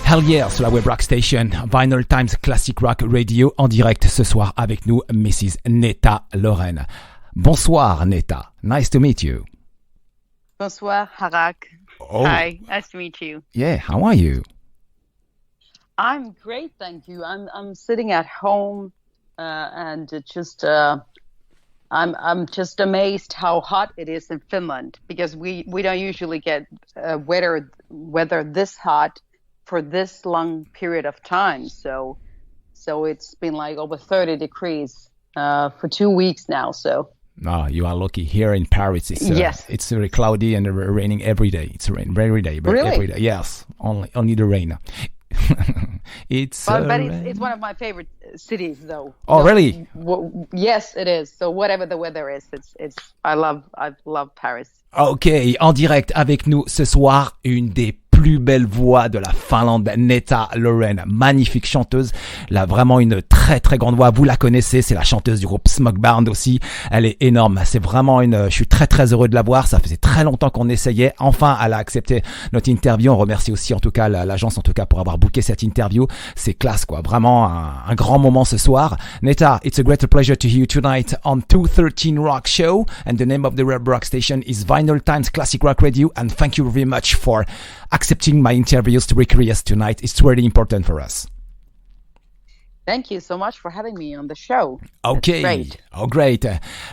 Hell yeah, sur la web rock station, Vinylestimes Classic Rock Radio, en direct ce soir avec nous, Mrs. Netta Laurenne. Bonsoir Netta, nice to meet you. Bonsoir, Harrag. Oh. Hi, nice to meet you. Yeah, how are you? I'm great, thank you. I'm sitting at home, and it just I'm just amazed how hot it is in Finland, because we don't usually get weather this hot for this long period of time. So it's been like over 30 degrees for 2 weeks now. So. Oh, you are lucky. Here in Paris, yes. It's very cloudy and raining every day. It's rain every day, but really? Every day. Yes, only the rain. It's one of my favorite cities, though. Oh, really? Yes, it is. So whatever the weather is, I love Paris. Ok, en direct avec nous ce soir, une des plus belles voix de la Finlande, Netta Laurenne, magnifique chanteuse, là vraiment une très très grande voix, vous la connaissez, c'est la chanteuse du groupe SMACKBOUND aussi, elle est énorme, c'est vraiment je suis très très heureux de la voir, ça faisait très longtemps qu'on essayait, enfin elle a accepté notre interview, on remercie aussi en tout cas l'agence en tout cas pour avoir booké cette interview, c'est classe quoi, vraiment un grand moment ce soir. Netta, it's a great pleasure to hear you tonight on 213 Rock Show, and the name of the web rock station is Vinylestimes Classic Rock Radio, and thank you very much for accepting my interviews to recreate us tonight. It's really important for us. Thank you so much for having me on the show. Okay. Great. Oh, great.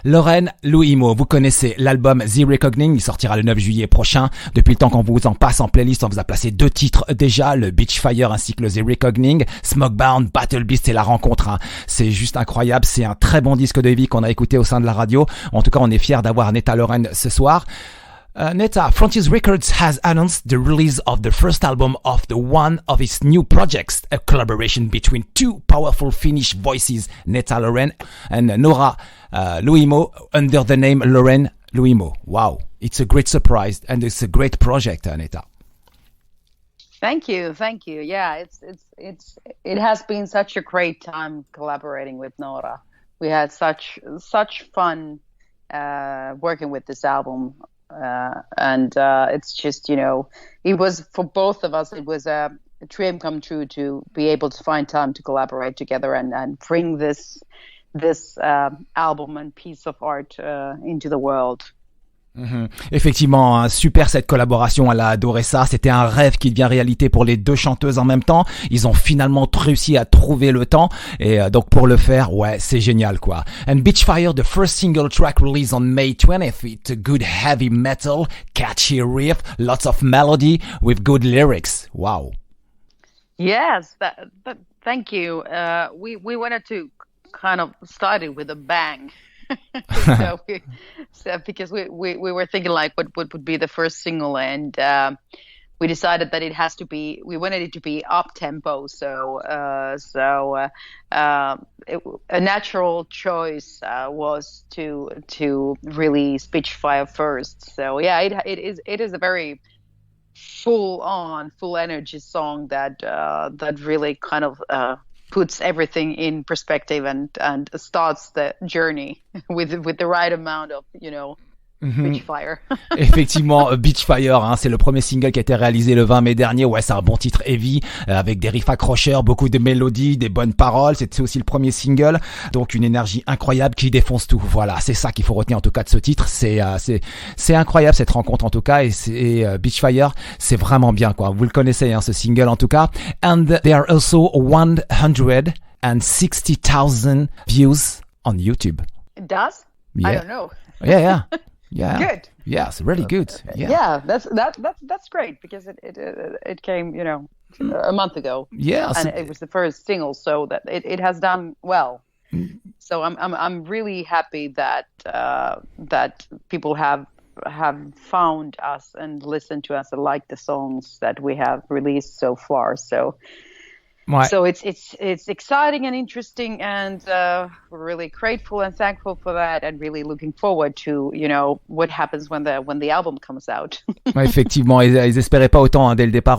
Laurenne, Louhimo, vous connaissez l'album The Reckoning, il sortira le 9 juillet prochain. Depuis le temps qu'on vous en passe en playlist, on vous a placé 2 titres déjà, le Beachfire ainsi que le The Reckoning, SMACKBOUND, BATTLEBEAST et la rencontre. Hein. C'est juste incroyable, c'est un très bon disque de vie qu'on a écouté au sein de la radio. En tout cas, on est fiers d'avoir Netta Laurenne ce soir. Netta, Frontiers Records has announced the release of the first album of one of its new projects, a collaboration between 2 powerful Finnish voices, Netta Laurenne and Nora Louhimo, under the name Laurenne Louhimo. Wow, it's a great surprise and it's a great project, Netta. Thank you. Yeah, it has been such a great time collaborating with Nora. We had such fun working with this album. And it's just, it was for both of us, it was a dream come true to be able to find time to collaborate together and bring this album and piece of art into the world. Mm-hmm. Effectivement, hein, super cette collaboration, elle a adoré ça, c'était un rêve qui devient réalité pour les 2 chanteuses en même temps, ils ont finalement réussi à trouver le temps et donc pour le faire, ouais, c'est génial quoi. And Beachfire, the first single track released on May 20th, it's a good heavy metal, catchy riff, lots of melody with good lyrics. Wow. Yes, thank you. We wanted to kind of start it with a bang. so because we were thinking like what would be the first single, and we decided that we wanted it to be up tempo, so a natural choice was to release Beachfire first. So yeah, it is a very full energy song that really kind of puts everything in perspective and starts the journey with the right amount of, Beachfire. Effectivement, Beachfire, hein, c'est le premier single qui a été réalisé le 20 mai dernier. Ouais, c'est un bon titre heavy, avec des riffs accrocheurs, beaucoup de mélodies, des bonnes paroles. C'était aussi le premier single. Donc, une énergie incroyable qui défonce tout. Voilà, c'est ça qu'il faut retenir en tout cas de ce titre. C'est incroyable cette rencontre en tout cas. Et Beachfire, c'est vraiment bien, quoi. Vous le connaissez, hein, ce single en tout cas. And there are also 160,000 views on YouTube. It does? Yeah. I don't know. Yeah. Good. Yes, really good. Yeah, that's great, because it came, a month ago. Yes. And it was the first single, so that it has done well. So I'm really happy that people have found us and listened to us and like the songs that we have released so far. So Ouais. So it's exciting and interesting, and we're really grateful and thankful for that, and really looking forward to what happens when the album comes out. Ouais, effectivement, ils espéraient pas autant hein, dès le départ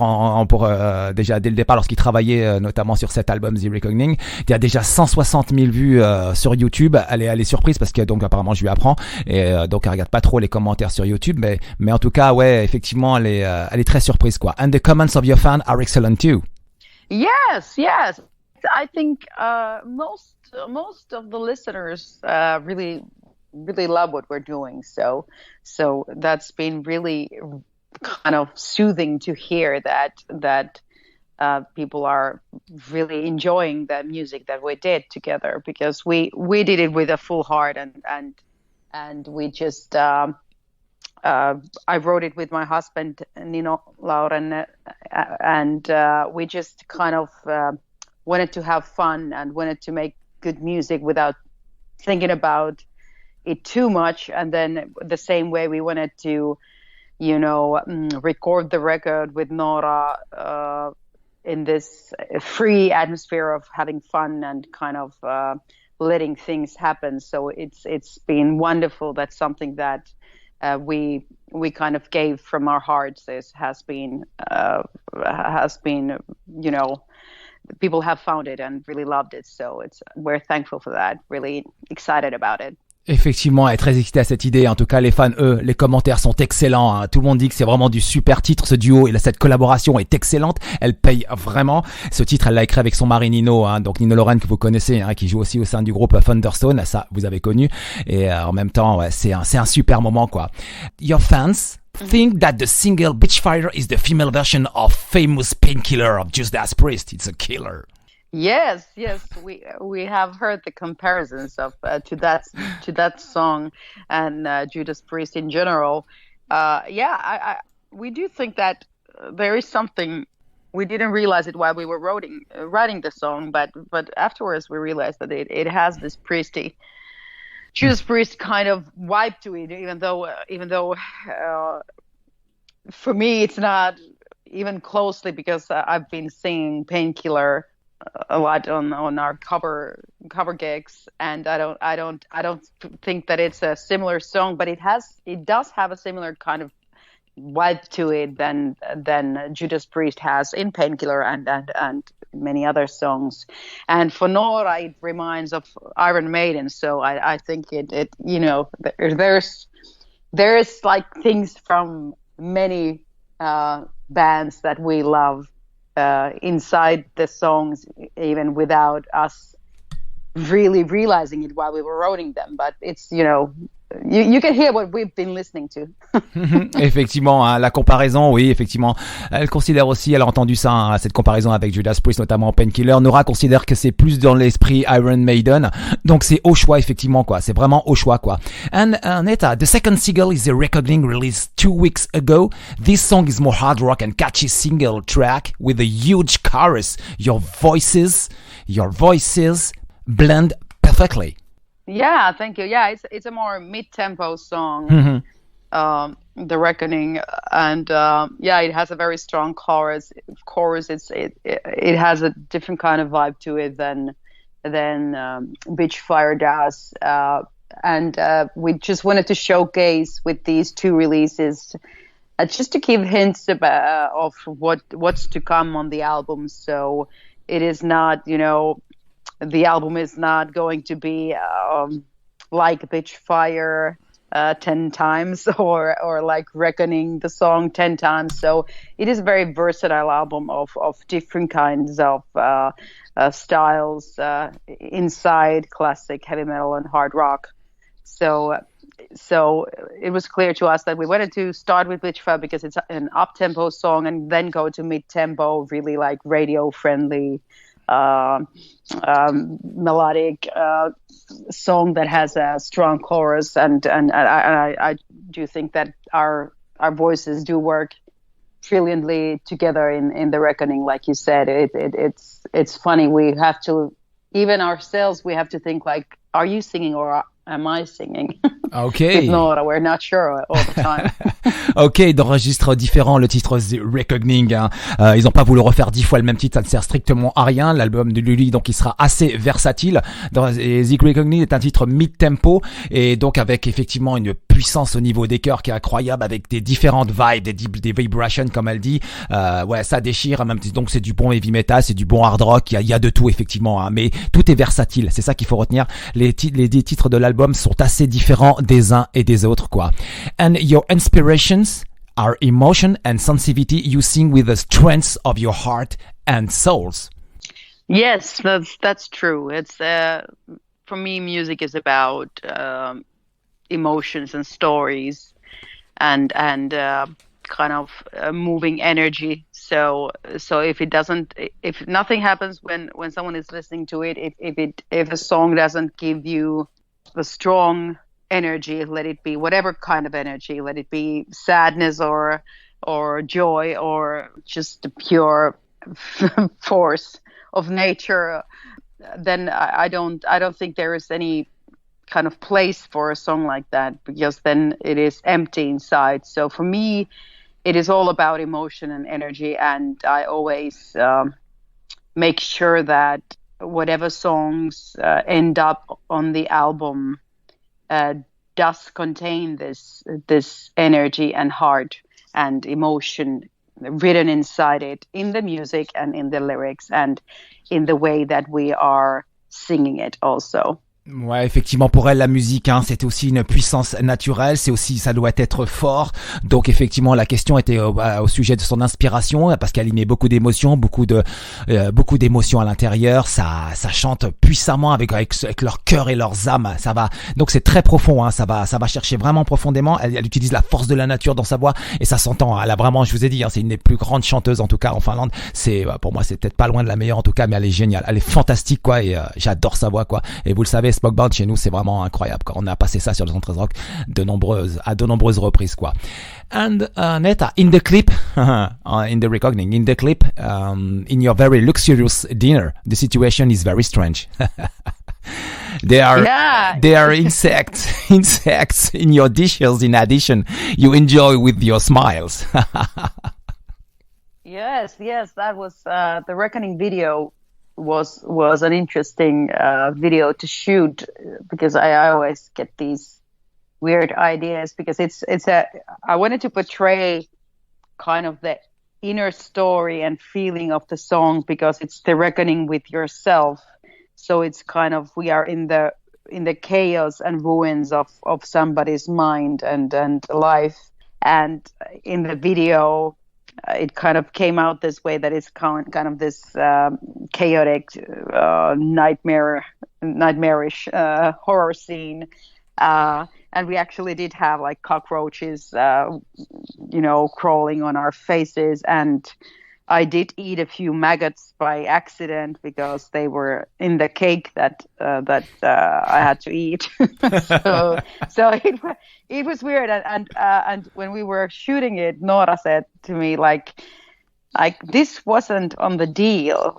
déjà dès le départ lorsqu'ils travaillaient notamment sur cet album The Reckoning. Il y a déjà 160 000 vues sur YouTube. Elle est surprise parce que donc apparemment je lui apprends et donc elle regarde pas trop les commentaires sur YouTube, mais en tout cas ouais effectivement elle est très surprise quoi. And the comments of your fans are excellent too. Yes. I think most of the listeners really love what we're doing. So that's been really kind of soothing to hear that people are really enjoying the music that we did together, because we did it with a full heart, and we just I wrote it with my husband Netta Laurenne, and we just kind of wanted to have fun and wanted to make good music without thinking about it too much. And then the same way we wanted to, record the record with Nora in this free atmosphere of having fun and kind of letting things happen. So it's been wonderful. That's something that we kind of gave from our hearts. This has been people have found it and really loved it. So we're thankful for that. Really excited about it. Effectivement, elle est très excitée à cette idée. En tout cas, les fans, eux, les commentaires sont excellents. Hein. Tout le monde dit que c'est vraiment du super titre, ce duo. Et cette collaboration est excellente. Elle paye vraiment. Ce titre, elle l'a écrit avec son mari Nino. Hein. Donc, Netta Laurenne, que vous connaissez, hein, qui joue aussi au sein du groupe Thunderstone. Ça, vous avez connu. Et en même temps, ouais, c'est un super moment, quoi. Your fans think that the single Beachfire is the female version of famous Painkiller of Judas Priest. It's a killer. Yes, we have heard the comparisons of to that song and Judas Priest in general. We do think that there is something. We didn't realize it while we were writing the song, but afterwards we realized that it has this Judas Priest kind of vibe to it. Even though for me it's not even closely, because I've been singing Painkiller a lot on our cover gigs, and I don't think that it's a similar song, but it does have a similar kind of vibe to it than Judas Priest has in Painkiller and many other songs. And for Nora, it reminds of Iron Maiden, so I think it there's like things from many bands that we love inside the songs, even without us really realizing it while we were writing them. But it's, you can hear what we've been listening to. Effectivement, hein, la comparaison, oui, effectivement. Elle considère aussi, elle a entendu ça, hein, cette comparaison avec Judas Priest, notamment Painkiller. Nora considère que c'est plus dans l'esprit Iron Maiden. Donc c'est au choix, effectivement, quoi. C'est vraiment au choix, quoi. And Netta, the second single is The Reckoning, released 2 weeks ago. This song is more hard rock and catchy single track with a huge chorus. Your voices blend perfectly. Yeah, thank you. Yeah, it's a more mid-tempo song, The Reckoning, and it has a very strong chorus. Of course, it has a different kind of vibe to it than Beachfire does, and we just wanted to showcase with these two releases, just to give hints of what's to come on the album. So it is not, the album is not going to be like Beachfire 10 times or like Reckoning the song 10 times. So it is a very versatile album of different kinds of styles inside classic heavy metal and hard rock. So it was clear to us that we wanted to start with Beachfire because it's an up-tempo song, and then go to mid-tempo, really like radio-friendly melodic song that has a strong chorus, and I do think that our voices do work brilliantly together in The Reckoning. Like you said, it's funny, we have to, even ourselves, we have to think like, are you singing or am I singing? Okay. With Nora, we're not sure all the time. Ok, dans registres différents, le titre The Reckoning, hein. Ils ont pas voulu refaire 10 fois le même titre, ça ne sert strictement à rien. L'album de Lully, donc, il sera assez versatile. The Reckoning est un titre mid-tempo, et donc avec effectivement une puissance au niveau des chœurs qui est incroyable, avec des différentes vibes, des vibrations, comme elle dit. Ça déchire, même, donc c'est du bon heavy metal, c'est du bon hard rock, il y a de tout, effectivement, hein. Mais tout est versatile, c'est ça qu'il faut retenir. Les titres de l'album sont assez différents des uns et des autres, quoi. And your inspirations our emotion and sensitivity. You sing with the strength of your heart and souls. Yes, that's true. It's for me, music is about emotions and stories, and kind of moving energy. So if nothing happens when someone is listening to it, if a song doesn't give you the strong energy, let it be whatever kind of energy, let it be sadness or joy or just the pure force of nature, then I don't think there is any kind of place for a song like that, because then it is empty inside. So for me, it is all about emotion and energy, and I always make sure that whatever songs end up on the album does contain this energy and heart and emotion written inside it, in the music and in the lyrics and in the way that we are singing it also. Ouais, effectivement, pour elle, la musique, hein, c'est aussi une puissance naturelle, c'est aussi, ça doit être fort. Donc, effectivement, la question était au sujet de son inspiration, parce qu'elle y met beaucoup d'émotions, beaucoup d'émotions à l'intérieur. Ça chante puissamment avec leur cœur et leurs âmes. Ça va. Donc, c'est très profond, hein. Ça va chercher vraiment profondément. Elle utilise la force de la nature dans sa voix, et ça s'entend. Elle a vraiment, je vous ai dit, hein, c'est une des plus grandes chanteuses, en tout cas, en Finlande. C'est, pour moi, c'est peut-être pas loin de la meilleure, en tout cas, mais elle est géniale. Elle est fantastique, quoi, et j'adore sa voix, quoi. Et vous le savez, SMACKBOUND chez nous, c'est vraiment incroyable, quoi. On a passé ça sur le 113 Rock à de nombreuses reprises, quoi. And Netta, in the clip, in the recording, in the clip, in your very luxurious dinner, the situation is very strange. There are insects in your dishes. In addition, you enjoy with your smiles. Yes, that was the Reckoning video. Was an interesting video to shoot, because I always get these weird ideas, because I wanted to portray kind of the inner story and feeling of the song, because it's the reckoning with yourself. So it's kind of, we are in the chaos and ruins of somebody's mind and life. And in the video, it kind of came out this way, that it's kind of this chaotic, nightmarish horror scene. And we actually did have like cockroaches, crawling on our faces. And I did eat a few maggots by accident, because they were in the cake that I had to eat. so it was weird. And when we were shooting it, Nora said to me, like this wasn't on the deal.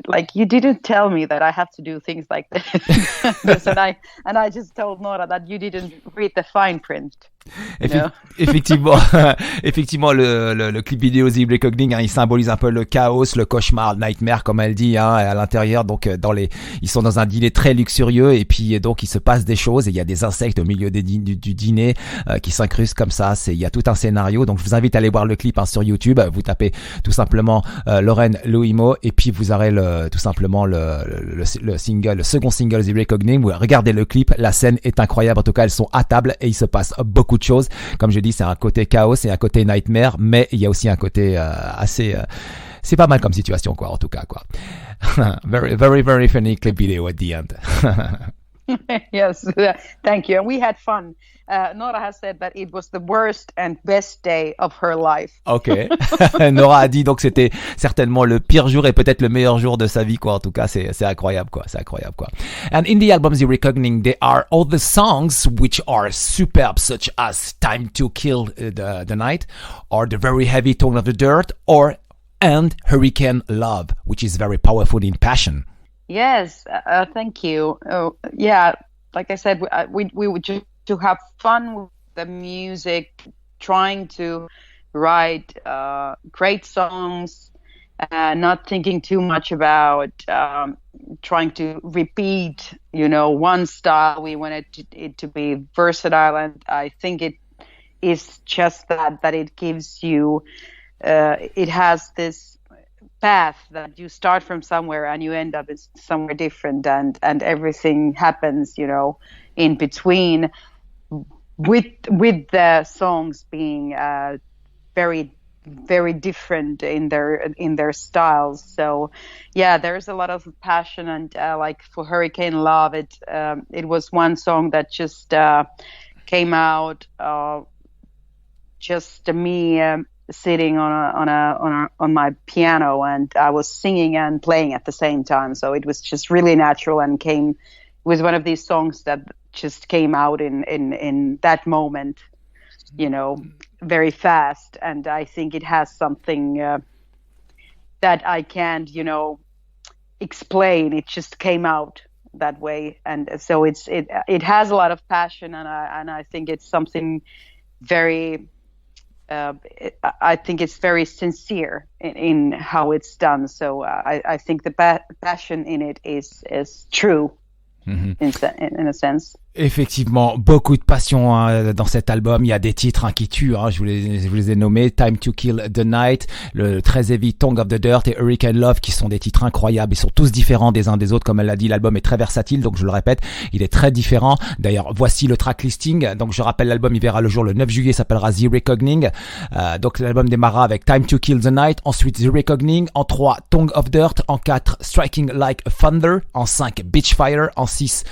Like you didn't tell me that I have to do things like this. and I just told Nora that you didn't read the fine print. Effectivement, le clip vidéo The Reckoning, hein, il symbolise un peu le chaos, le cauchemar, le nightmare, comme elle dit, hein, à l'intérieur. Donc, ils sont dans un dîner très luxurieux, et puis donc il se passe des choses, et il y a des insectes au milieu du dîner qui s'incrustent comme ça. Il y a tout un scénario. Donc, je vous invite à aller voir le clip, hein, sur YouTube. Vous tapez tout simplement Laurenne Louhimo, et puis vous aurez tout simplement le second single The Reckoning. Vous regardez le clip, la scène est incroyable. En tout cas, elles sont à table et il se passe beaucoup de choses. Comme je dis, c'est un côté chaos et un côté nightmare, mais il y a aussi un côté assez... c'est pas mal comme situation, quoi, en tout cas, quoi. Very, very, very funny clip video at the end. Yes, thank you. And we had fun. Nora has said that it was the worst and best day of her life. Ok. Nora a dit donc c'était certainement le pire jour et peut-être le meilleur jour de sa vie, quoi. En tout cas, c'est incroyable, quoi. C'est incroyable, quoi. And in the album The Reckoning, there are all the songs which are superb, such as Time to Kill the Night, or The Very Heavy Tone of the Dirt, and Hurricane Love, which is very powerful in passion. Yes, thank you. Yeah, like I said, we would just to have fun with the music, trying to write great songs, not thinking too much about trying to repeat, one style. We wanted it to be versatile, and I think it is just that it gives you, it has this path that you start from somewhere and you end up somewhere different, and everything happens, in between, with the songs being very very different in their styles. So yeah, there's a lot of passion, and like for Hurricane Love, it was one song that just came out, just me sitting on my piano, and I was singing and playing at the same time. So it was just really natural, and it was one of these songs that just came out in that moment, very fast. And I think it has something that I can't, explain. It just came out that way, and so it has a lot of passion, and I think it's something very. I think it's very sincere in how it's done. So I think the passion in it is true. In a sense. Effectivement, beaucoup de passion dans cet album. Il y a des titres qui tuent, je vous les ai nommés: Time to Kill the Night, le très heavy Tongue of the Dirt et Hurricane Love, qui sont des titres incroyables. Ils sont tous différents des uns des autres, comme elle l'a dit. L'album est très versatile, donc je le répète, il est très différent. D'ailleurs, voici le track listing. Donc je rappelle, l'album il verra le jour le 9 juillet, s'appellera The Reckoning. Donc l'album démarrera avec Time to Kill the Night, ensuite The Reckoning, en 3 Tongue of Dirt, en 4 Striking Like Thunder, en 5 Beachfire, en 6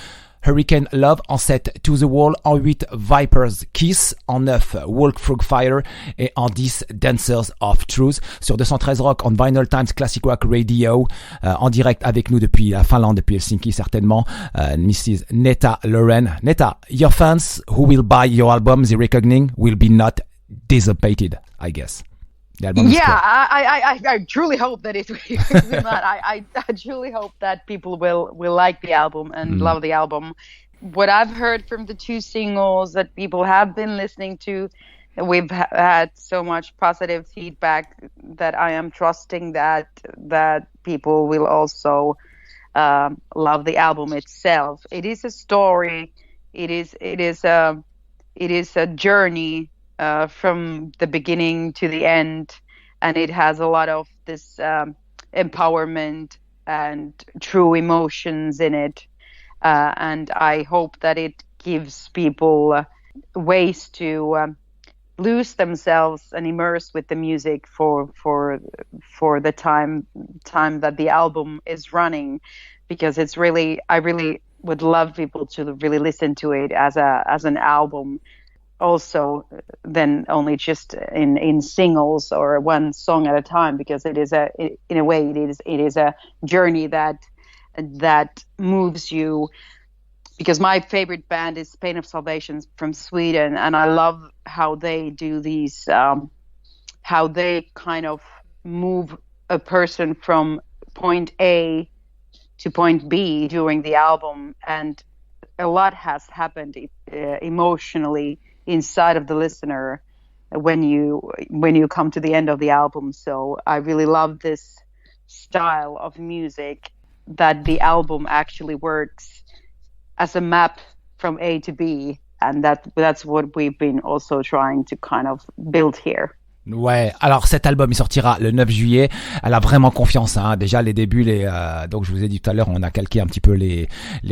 Hurricane Love, en 7 To the Wall, en 8 Viper's Kiss, en 9 Walk Through Fire et en 10 Dancers of Truth. Sur 213 Rock on Vinylestimes Classic Rock Radio, en direct avec nous depuis la Finlande, depuis Helsinki certainement, Mrs. Netta Laurenne. Netta, your fans who will buy your album The Reckoning will be not disappointed, I guess. Yeah, I truly hope that it will not. I truly hope that people will like the album and love the album. What I've heard from the 2 singles that people have been listening to, we've had so much positive feedback that I am trusting that people will also love the album itself. It is a story. It is a journey. From the beginning to the end, and it has a lot of this empowerment and true emotions in it, and I hope that it gives people ways to lose themselves and immerse with the music for the time that the album is running, because it's really, I really would love people to really listen to it as an album. Also, then only just in singles or one song at a time, because it is in a way it is a journey that moves you. Because my favorite band is Pain of Salvation from Sweden, and I love how they do these, how they kind of move a person from point A to point B during the album, and a lot has happened emotionally inside of the listener when you come to the end of the album. So I really love this style of music, that the album actually works as a map from A to B, and that's what we've been also trying to kind of build here. Ouais, alors cet album il sortira le 9 juillet. Elle a vraiment confiance, déjà les débuts, donc je vous ai dit tout à l'heure, on a calqué un petit peu les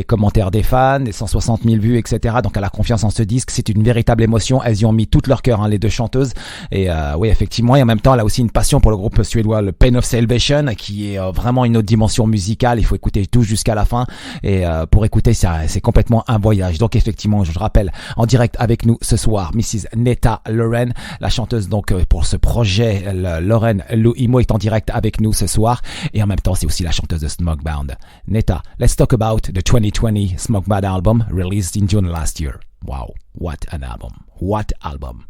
commentaires des fans, les 160 000 vues, etc. Donc elle a confiance en ce disque, c'est une véritable émotion. Elles y ont mis tout leur cœur, les 2 chanteuses. Et oui, effectivement, et en même temps, elle a aussi une passion pour le groupe suédois, le Pain of Salvation, qui est vraiment une autre dimension musicale. Il faut écouter tout jusqu'à la fin, et pour écouter ça, c'est complètement un voyage. Donc effectivement, je rappelle, en direct avec nous ce soir, Mrs. Netta Laurenne, la chanteuse donc pour ce projet. Laurenne Louhimo est en direct avec nous ce soir, et en même temps c'est aussi la chanteuse de SMACKBOUND. Netta, let's talk about the 2020 SMACKBOUND album released in June last year. Wow, what an album. What album.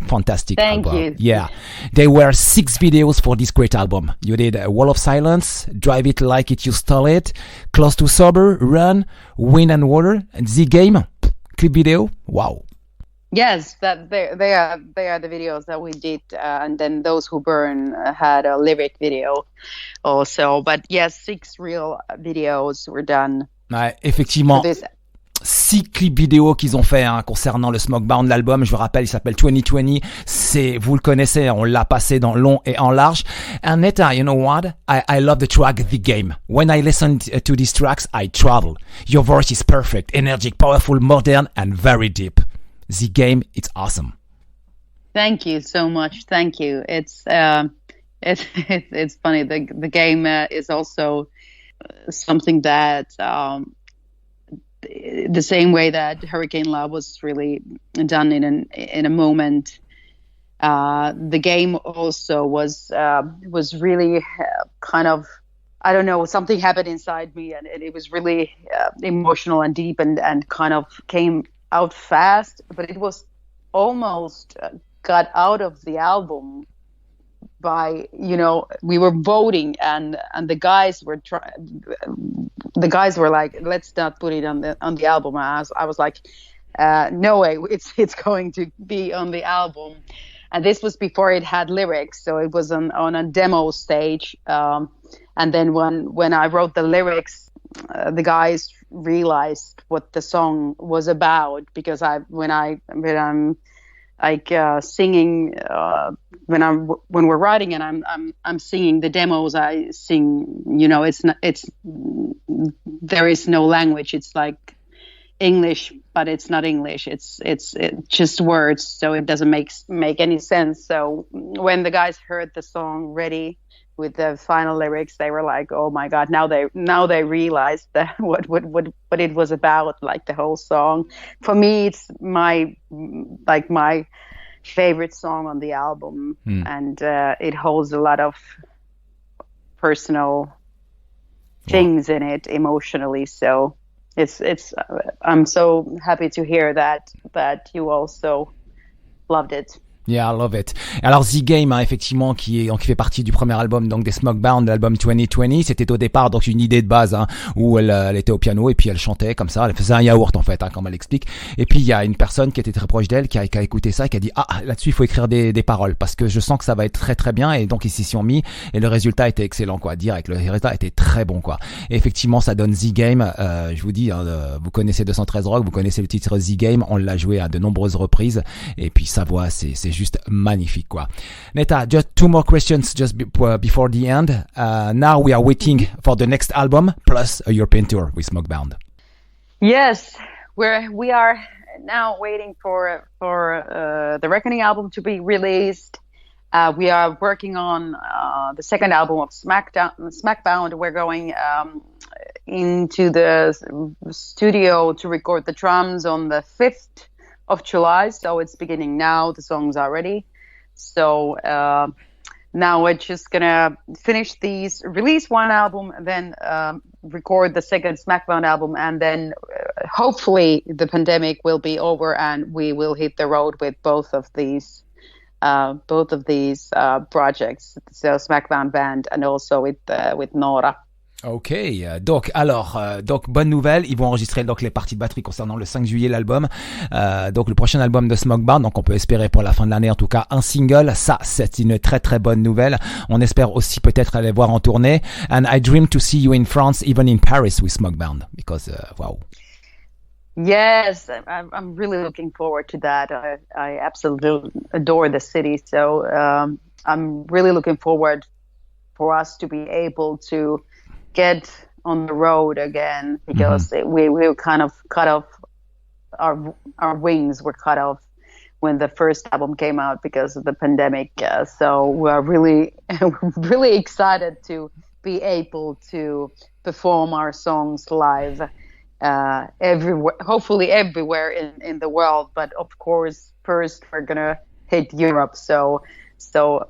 Fantastic Thank album. you. Yeah. There were 6 videos for this great album. You did Wall of Silence, Drive It Like It You Stole It, Close to Sober, Run, Wind and Water, and The Game, clip video. Wow. Yes, that they are the videos that we did, and then Those Who Burn had a lyric video also. But yes, 6 real videos were done. Ouais, effectivement. 6 clips vidéo qu'ils ont fait concernant le SMACKBOUND, l'album. Je vous rappelle, il s'appelle 2020. Vous le connaissez, on l'a passé dans long et en large. And Netta, you know what? I love the track The Game. When I listen to these tracks, I travel. Your voice is perfect, energetic, powerful, modern, and very deep. The Game, it's awesome. Thank you so much. Thank you. It's funny. The game is also something that the same way that Hurricane Love was really done in a moment. The game also was really kind of, I don't know, something happened inside me, and it was really emotional and deep, and kind of came out fast, but it was almost got out of the album by, we were voting, and the guys were like, let's not put it on the album. I was like, no way, it's going to be on the album. And this was before it had lyrics, so it was on a demo stage. And then when I wrote the lyrics, the guys realized what the song was about, because when I'm like singing, when we're writing and I'm singing the demos, I sing, there is no language. It's like English, but it's not English. It's just words, so it doesn't make any sense. So when the guys heard the song ready with the final lyrics, they were like, "Oh my God!" Now they realized that what it was about, like the whole song. For me, it's my favorite song on the album, and it holds a lot of personal things in it emotionally. So it's I'm so happy to hear that you also loved it. Yeah, I love it. Alors The Game, effectivement, qui fait partie du premier album donc des SMACKBOUND, l'album 2020, c'était au départ donc une idée de base où elle était au piano et puis elle chantait comme ça, elle faisait un yaourt en fait, comme elle explique. Et puis il y a une personne qui était très proche d'elle qui a écouté ça et qui a dit là-dessus il faut écrire des paroles parce que je sens que ça va être très très bien, et donc ils s'y sont mis et le résultat était excellent quoi, direct, le résultat était très bon quoi. Et effectivement ça donne The Game, je vous dis, vous connaissez 213 Rock, vous connaissez le titre The Game, on l'a joué à de nombreuses reprises et puis sa voix c'est juste magnifique quoi. Netta, just two more questions just before the end. Now we are waiting for the next album plus a European tour with SMACKBOUND. Yes, we are now waiting for the Reckoning album to be released. We are working on the second album of SmackBound. We're going into the studio to record the drums on the 5th of July, so it's beginning now. The songs are ready. So now we're just gonna finish these, release one album, and then record the second SmackBound album, and then hopefully the pandemic will be over and we will hit the road with both of these projects. So SmackBound Band and also with Nora. Ok, donc bonne nouvelle, ils vont enregistrer donc les parties de batterie concernant le 5 juillet l'album, donc le prochain album de SMACKBOUND, donc on peut espérer pour la fin de l'année en tout cas un single, ça c'est une très très bonne nouvelle. On espère aussi peut-être aller voir en tournée, and I dream to see you in France, even in Paris with SMACKBOUND, because wow. Yes, I'm really looking forward to that. I absolutely adore the city, so I'm really looking forward for us to be able to get on the road again, because we were kind of cut off, our wings were cut off when the first album came out because of the pandemic. So we're really really excited to be able to perform our songs live everywhere, hopefully everywhere in the world, but of course first we're gonna hit Europe, so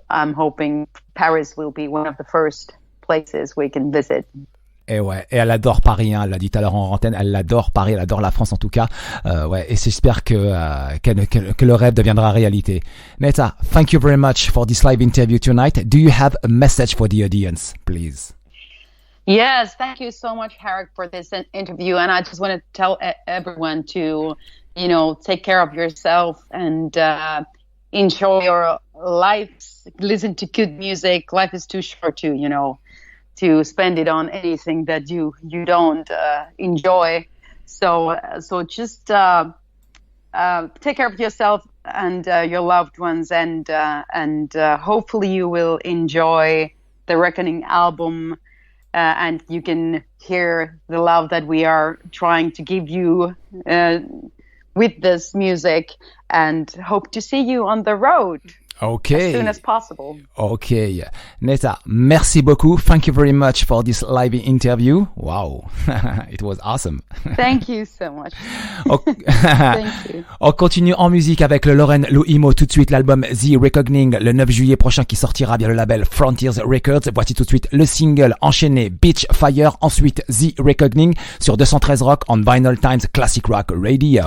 I'm hoping Paris will be one of the first places we can visit. Et ouais, et elle adore Paris, elle l'a dit tout à l'heure en antenne, elle adore Paris, elle adore la France en tout cas. Ouais, et j'espère que le rêve deviendra réalité. Netta, thank you very much for this live interview tonight. Do you have a message for the audience, please? Yes, thank you so much, Harrag, for this interview. And I just want to tell everyone to, take care of yourself and enjoy your life. Listen to good music. Life is too short to spend it on anything that you don't enjoy. So just take care of yourself and your loved ones, and hopefully you will enjoy the Reckoning album, and you can hear the love that we are trying to give you with this music, and hope to see you on the road. Okay. As soon as possible. Okay. Netta, merci beaucoup. Thank you very much for this live interview. Wow. It was awesome. Thank you so much. Thank you. On continue en musique avec le Laurenne Louhimo. Tout de suite, l'album The Reckoning le 9 juillet prochain qui sortira via le label Frontiers Records. Voici tout de suite le single enchaîné Beach Fire. Ensuite, The Reckoning sur 213 Rock on Vinylestimes Classic Rock Radio.